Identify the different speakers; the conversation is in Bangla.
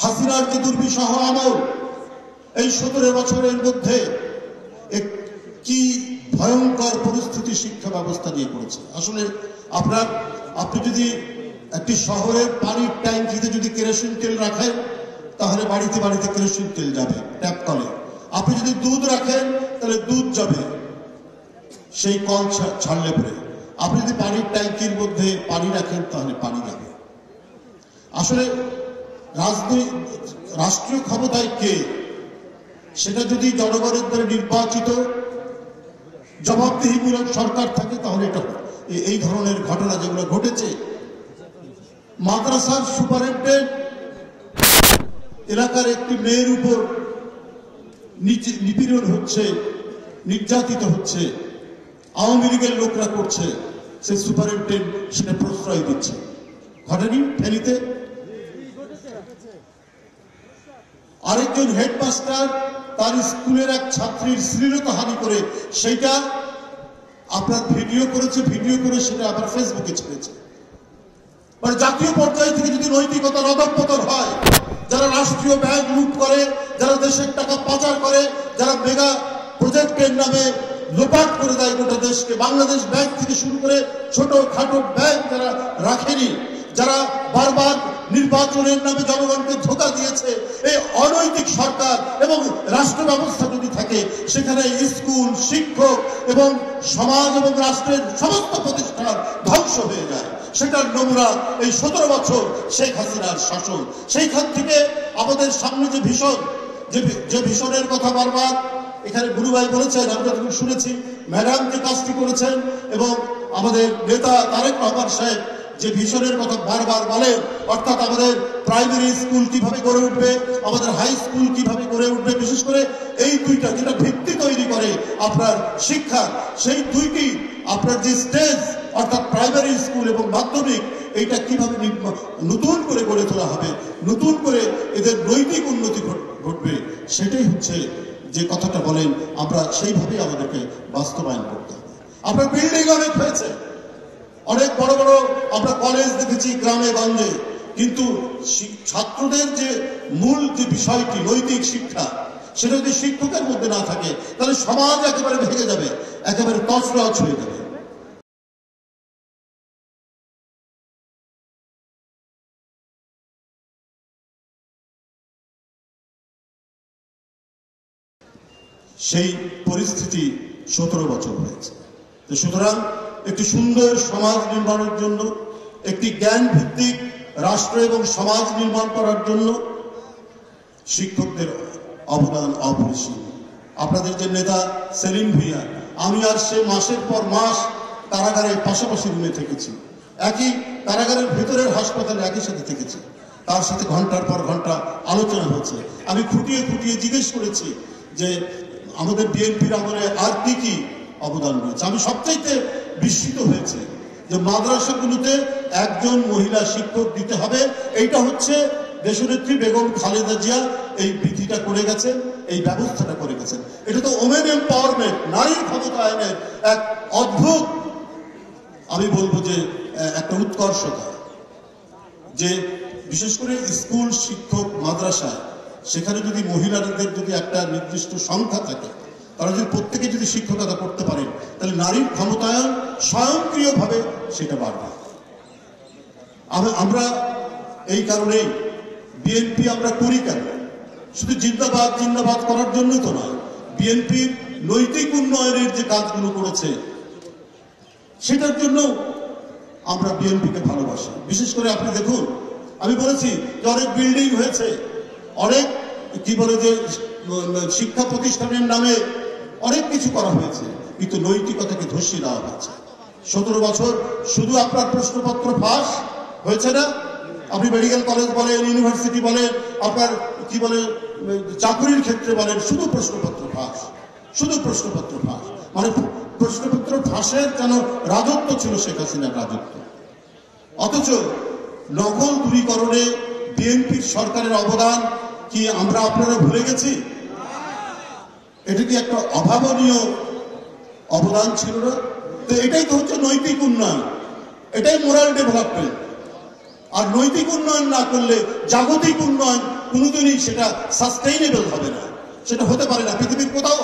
Speaker 1: হাসিনার যে দুর্বিষহ আমল, এই 17 বছরের মধ্যে কি ভয়ঙ্কর পরিস্থিতি শিক্ষা ব্যবস্থা নিয়ে পড়েছে। আসলে আপনি যদি একটি শহরের পানির ট্যাঙ্কিতে যদি কেরোসিন তেল রাখেন, তাহলে বাড়িতে বাড়িতে কেরোসিন তেল যাবে ট্যাপ কলে। আপনি যদি দুধ রাখেন, তাহলে দুধ যাবে সেই কল ছাড়লে পরে। আপনি যদি পানির ট্যাঙ্কির মধ্যে পানি রাখেন, তাহলে পানি যাবে। আসলে রাষ্ট্রীয় ক্ষমতায় কে, সেটা যদি জনগণের দ্বারা নির্বাচিত জবাবদিহিমূলক সরকার থাকে, তাহলে এটা এই ধরনের ঘটনা যেগুলো ঘটেছে। মাদ্রাসার সুপারিনটেন্ডেন্ট এলাকার একটি মেয়ের উপর নিপীড়ন হচ্ছে, নির্যাতিত হচ্ছে, আওয়ামী লীগের লোকরা করছে, সেই সুপারিনটেন্ডেন্ট সেটা প্রশ্রয় দিচ্ছে। ঘটেনি ফেনীতে? আরেকজন হেডমাস্টার তার স্কুলের এক ছাত্রীর শ্লীলতাহানি করে সেইটা আপনার ভিডিও করে সেটা আবার ফেসবুকে ছেড়েছে। মানে জাতীয় পর্যায় থেকে যদি নৈতিকতা রদপতন হয়, যারা রাষ্ট্রীয় ব্যাংক লুট করে, যারা দেশের টাকা পাচার করে, যারা মেগা প্রজেক্টের নামে লোপাট করে দেয় গোটা দেশকে, বাংলাদেশ ব্যাংক থেকে শুরু করে ছোট খাটো ব্যাংক যারা রাখেনি, যারা বারবার নির্বাচনের নামে জনগণকে ধোঁকা দিয়েছে, এই অনৈতিক সরকার এবং রাষ্ট্র ব্যবস্থা যদি থাকে, সেখানে স্কুল, শিক্ষক এবং সমাজ এবং রাষ্ট্রের সমস্ত প্রতিষ্ঠান ধ্বংস হয়ে যায়। সেটার নমুনা এই 17 বছর শেখ হাসিনার শাসন। সেইখান থেকে আমাদের সামনে যে ভীষণের কথা বারবার এখানে গুরু ভাই বলেছেন, আমরা যখন শুনেছি, ম্যাডাম যে কাজটি করেছেন এবং আমাদের নেতা তারেক রহমান সাহেব যে ভিশনের কথা বারবার বলেন, অর্থাৎ আমাদের প্রাইমারি স্কুল কিভাবে গড়ে উঠবে, আমাদের হাই স্কুল কিভাবে গড়ে উঠবে, বিশেষ করে এই দুইটা যেটা ভিত্তি তৈরি করে আপনার শিক্ষা, সেই দুইটি আপনার যে স্টেজ অর্থাৎ প্রাইমারি স্কুল এবং মাধ্যমিক, এইটা কিভাবে নতুন করে গড়ে তোলা হবে, নতুন করে এদের নৈতিক উন্নতি ঘটবে, সেটাই হচ্ছে যে কথাটা বলেন, আমরা সেইভাবেই আমাদেরকে বাস্তবায়ন করতে হবে। আপনার বিল্ডিং অনেক হয়েছে, অনেক বড় বড় আমরা কলেজ দেখেছি গ্রামে গঞ্জে, কিন্তু ছাত্রদের যে মূল যে বিষয়টি নৈতিক শিক্ষা, সেটা যদি শিক্ষকের মধ্যে না থাকে, তাহলে সমাজ একেবারে ভেঙে যাবে, একেবারে তছনছ হয়ে যাবে। সেই পরিস্থিতি 17 বছর হয়েছে। সুতরাং একটি সুন্দর সমাজ নির্মাণের জন্য, একটি জ্ঞান ভিত্তিক রাষ্ট্র এবং সমাজ নির্মাণ করার জন্য শিক্ষকদের অবদান অপরিসীম। আপনাদের যে নেতা সেলিম ভুঁইয়া, আমি আর সে মাসের পর মাস কারাগারে পাশাপাশি রুমে থেকেছি, একই কারাগারের ভেতরের হাসপাতালে একই সাথে থেকেছি, তার সাথে ঘন্টার পর ঘন্টা আলোচনা হচ্ছে। আমি খুঁটিয়ে খুঁটিয়ে জিজ্ঞেস করেছি যে আমাদের বিএনপির আমলে আর কি কি অবদান রয়েছে। আমি সবচাইতে বিস্মিত হয়েছে যে মাদ্রাসাগুলোতে একজন মহিলা শিক্ষক দিতে হবে, এইটা হচ্ছে দেশনেত্রী বেগম খালেদা জিয়া এই বিধিটা করে গেছেন, এই ব্যবস্থাটা করে গেছেন। এটা তো ওমেন এম্পাওয়ারমেন্ট, নারীর ক্ষমতায়নের এক অদ্ভুত, আমি বলবো যে একটা উৎকর্ষতা, যে বিশেষ করে স্কুল শিক্ষক মাদ্রাসায় সেখানে যদি মহিলাদের যদি একটা নির্দিষ্ট সংখ্যা থাকে, তারা যদি প্রত্যেকে যদি শিক্ষকতা করতে পারেন, তাহলে নারীর ক্ষমতায়ন স্বয়ংক্রিয়ভাবে সেটা বাড়বে। আমরা এই কারণেই বিএনপি আমরা করি কেন, শুধু জিন্দাবাদ জিন্দাবাদ করার জন্য তো নয়, বিএনপির নৈতিক উন্নয়নের যে কাজগুলো করেছে সেটার জন্য আমরা বিএনপিকে ভালোবাসি। বিশেষ করে আপনি দেখুন, আমি বলেছি যে অনেক বিল্ডিং হয়েছে, অনেক কি বলে যে শিক্ষা প্রতিষ্ঠানের নামে অনেক কিছু করা হয়েছে, কিন্তু নৈতিকতাকে ধসিয়ে দেওয়া হয়েছে। 17 বছর শুধু আপনার প্রশ্নপত্র ফাঁস হয়েছে না, আপনি মেডিকেল কলেজ বলেন, ইউনিভার্সিটি বলেন, আপনার কি বলে চাকরির ক্ষেত্রে বলেন, শুধু প্রশ্নপত্র ফাঁস, শুধু প্রশ্নপত্র ফাঁস। মানে প্রশ্নপত্র ফাঁসের যেন রাজত্ব ছিল শেখ হাসিনার রাজত্ব। অথচ নকল দূরীকরণে বিএনপির সরকারের অবদান কি আমরা আপনারা ভুলে গেছি? এটা কি একটা অভাবনীয় অবদান ছিল না? তো এটাই তো হচ্ছে নৈতিক উন্নয়ন, এটাই মোরাল ডেভেলপমেন্ট। আর নৈতিক উন্নয়ন না করলে জাগতিক উন্নয়ন কোনোদিনই সেটা সাস্টেইনেবল হবে না, সেটা হতে পারে না, পৃথিবীর কোথাও